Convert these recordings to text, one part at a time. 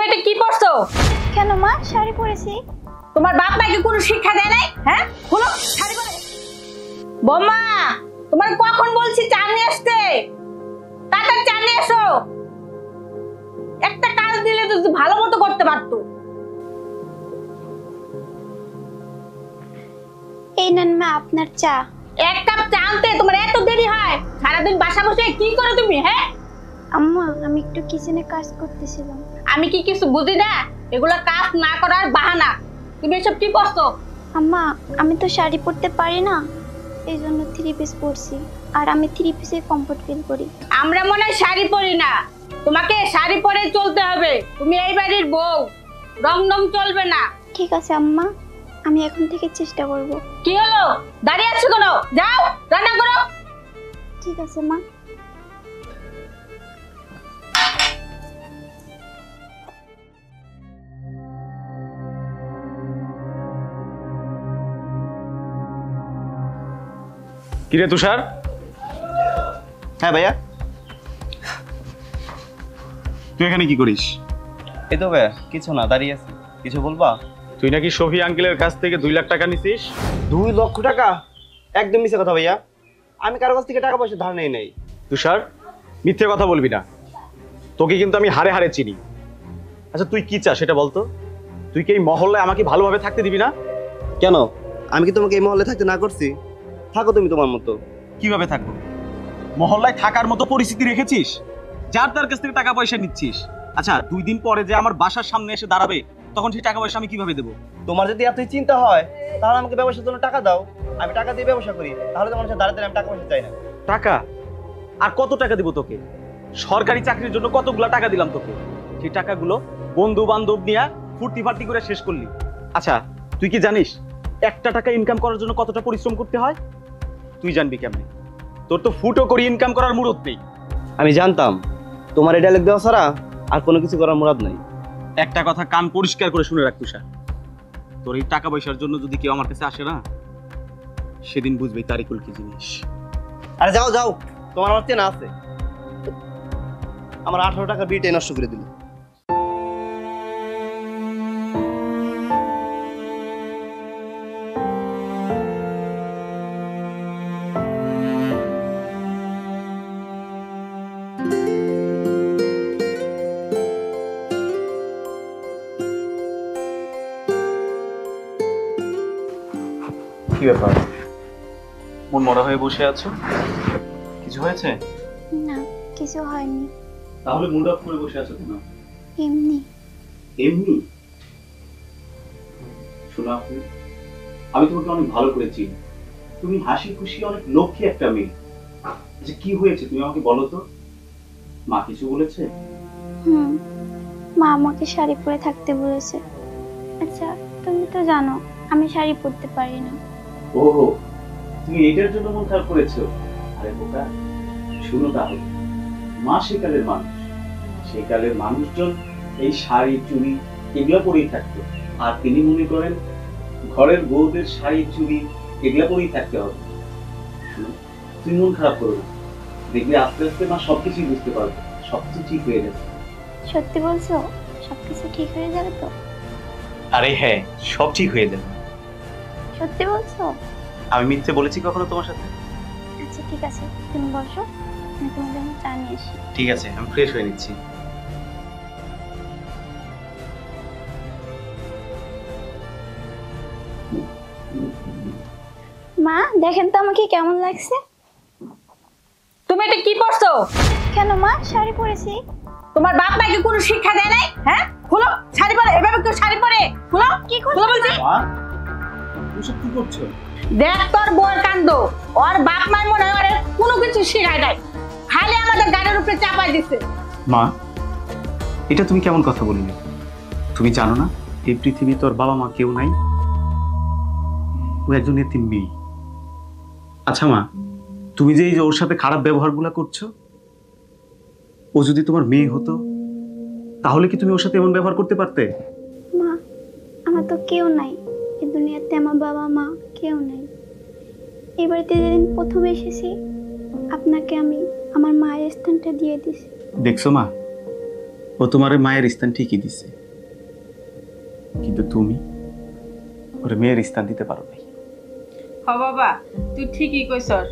তুমি এটা কি পরছো? কেন মা শাড়ি পরেছি? তোমার বাপ মাকে কোনো শিক্ষা দেয় নাই? হ্যাঁ, খুলো শাড়ি পরে। বৌমা, তোমার কখন বলছি চা নিয়ে আসতে? তাড়াতাড়ি চা নিয়ে এসো। একটা কাজ দিলে তো ভালো মতো করতে পারতো। এই নেন মা আপনার চা। এক কাপ চা আনতে তোমার এত দেরি হয়? সারাদিন বাসা বসে কি করো তুমি? হ্যাঁ আম্মা, আমি একটু কিচেনে কাজ করতেছিলাম। আমি কি কিছু বুঝি না? এগুলা কাজ না করার বাহানা। তুমি এসব কি করছো? আম্মা, আমি তো শাড়ি পরতে পারি না, এই জন্য 3 পিস পরছি। আর আমি 3 পিসে কমফর্ট ফিল করি। আমরা মনে হয় শাড়ি পরি না, তোমাকে শাড়ি পরে চলতে হবে। তুমি এই বাড়ির বউ, রংনম চলবে না। ঠিক আছে আম্মা, আমি এখন থেকে চেষ্টা করব। কি হলো, দাঁড়িয়ে আছো কেন? যাও রান্না করো। ঠিক আছে মা। কিরে তুষার? হ্যাঁ ভাইয়া। তুই এখানে কি করিস? এই তো ভাইয়া, কিছু না, দাঁড়িয়ে আছি। কিছু বলবা? তুই নাকি শফি আঙ্কেলের কাছ থেকে 2 লাখ টাকা নিছিস? 2 লক্ষ টাকা? একদম মিছে কথা ভাইয়া, আমি কারো কাছ থেকে টাকা পয়সা ধার নেই নাই। তুষার, মিথ্যে কথা বলবি না। তোকে কিন্তু আমি হাড়ে হাড়ে চিনি। আচ্ছা তুই কি চাস সেটা বলতো? তুই কি এই মহল্লায় আমাকে ভালোভাবে থাকতে দিবি না? কেন, আমি কি তোমাকে এই মহল্লে থাকতে না করছি? থাকো তুমি তোমার মতো। কিভাবে থাকবো? মহল্লায় থাকার মতো পরিস্থিতি রেখেছিস, যার তার কাছ থেকে টাকা পয়সা নিচ্ছিস। আচ্ছা 2 দিন পরে যে আমার বাসার সামনে এসে দাঁড়াবে, তখন সেই টাকা পয়সা আমি কিভাবে দেবো? তোমার যদি এতই চিন্তা হয় তাহলে আমাকে ব্যবসার জন্য টাকা দাও, আমি টাকা দিয়ে ব্যবসা করি। তাহলে তো মানুষের দাঁড়াতে আমি টাকা পয়সা চাই না। টাকা? আর কত টাকা দিব তোকে? সরকারি চাকরির জন্য কতগুলা টাকা দিলাম তোকে, সেই টাকাগুলো বন্ধু বান্ধব নিয়ে ফুর্তি ফার্তি করে শেষ করলি। আচ্ছা তুই কি জানিস একটা টাকা ইনকাম করার জন্য কতটা পরিশ্রম করতে হয়? তুই জানবি কেমনে? তোর তো ফুটো করে ইনকাম করার মুরত নেই। আমি জানতাম তোমার এই ডায়লগ দেওয়া ছাড়া আর কোনো কিছু করার মুরাদ নাই। একটা কথা কান পরিষ্কার করে শুনে রাখ তুষার, তোর এই টাকা পয়সার জন্য যদি কেউ আমার কাছে আসে না, সেদিন বুঝবি তারিকুল কি জিনিস। আরে যাও যাও, তোমার আমার চেনা আছে। আমার 18 টাকা বিলটাই নষ্ট করে দিল। কি ব্যাপার, মন মরা হয়ে বসে আছো? কিছু হয়েছে? না, কিছু হয়নি। তাহলে মুড অফ করে বসে আছো কেন? এমনি। এমনি? শোনো আপু, আমি তোমাকে অনেক ভালো করে চিনি। তুমি হাসি খুশি অনেক লক্ষ্মী একটা মেয়ে। আচ্ছা কি হয়েছে তুমি আমাকে বলো তো? মা কিছু বলেছে? মা আমাকে শাড়ি পরে থাকতে বলেছে। আচ্ছা তুমি তো জানো আমি শাড়ি পরতে পারি না। ও, তুমি এটার জন্য মন খারাপ করেছো? আরে বোকা, শুনো তাহলে, মা সেকালের মানুষ, সেকালের মানুষজন এই শাড়ি চুড়ি এগুলা পরেই থাকতো। আর তিনি মনে করেন ঘরের বউদের শাড়ি চুড়ি এগুলা পরেই থাকতে হবে। শুনো, তুমি মন খারাপ করো না, দেখবে আস্তে আস্তে মা সবকিছুই বুঝতে পারবে, সবকিছু ঠিক হয়ে যাবে। সত্যি বলছো? সবকিছু ঠিক হয়ে যাবে তো? আরে হ্যাঁ, সব ঠিক হয়ে যাবে। সত্যি বলছো? আমি মিথ্যে বলেছি কখনো তোমার সাথে? আচ্ছা ঠিক আছে, তুমি বসো, আমি তোমার জন্য চা নিয়ে আসি। ঠিক আছে, আমি ফ্রেশ হয়ে নিচ্ছি। মা দেখেন তো আমাকে কেমন লাগছে। তুমি এটা কি পরছো? কেন মা শাড়ি পরেছি। তোমার বাপ মাকে কোনো শিক্ষা দেয় নাই? হ্যাঁ, খুলো শাড়ি পরে। এভাবে কেউ শাড়ি পরে? খুলো। কি করছো খুলো বলছি। মা, তুমি সব কি করছো? দেখ তোর বউয়ের কাণ্ড। ওর বাপ মাই মনে হয় ওরে কোনো কিছু শিখায় নাই, খালি আমাদের গাড়ির উপরে চাপাই দিছে। মা, এটা তুমি কেমন কথা বললে? তুমি জানো না এই পৃথিবী তোর বাবা মা কেউ নাই, ও একজন এতিম মেয়ে। আচ্ছা মা, তুমি যে এই যে ওর সাথে খারাপ ব্যবহারগুলো করছো, ও যদি তোমার মেয়ে হতো তাহলে কি তুমি ওর সাথে এমন ব্যবহার করতে পারতে? মা আমার তো কেউ নাই, এই দুনিয়াতে আমার বাবা মা কেউ নাই। এই বাড়িতে যেদিন প্রথম এসেছি আপনাকে আমি আমার মায়ের স্থানটা দিয়ে দিছি। দেখছো মা, ও ও তোমার মায়ের স্থান ঠিকই দিছে, কিন্তু তুমি ওর মেয়ের স্থান দিতে পারো নাই। হ বাবা, তুই ঠিকই কইছস।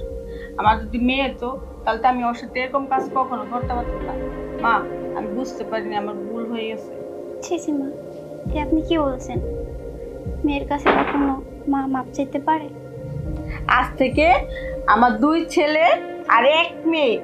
আমার যদি মেয়ে তো, তাহলে তো আমি ওর সাথে এরকম কাজ কখনো করতে পারতাম না। মা, আমি বুঝতে পারিনি, আমার ভুল হয়ে গেছে। ছি ছি মা, এ আপনি কি বলছেন? মেয়ের কাছে কখনো মা মাপ চাইতে পারে? আজ থেকে আমার 2 ছেলে আর 1 মেয়ে।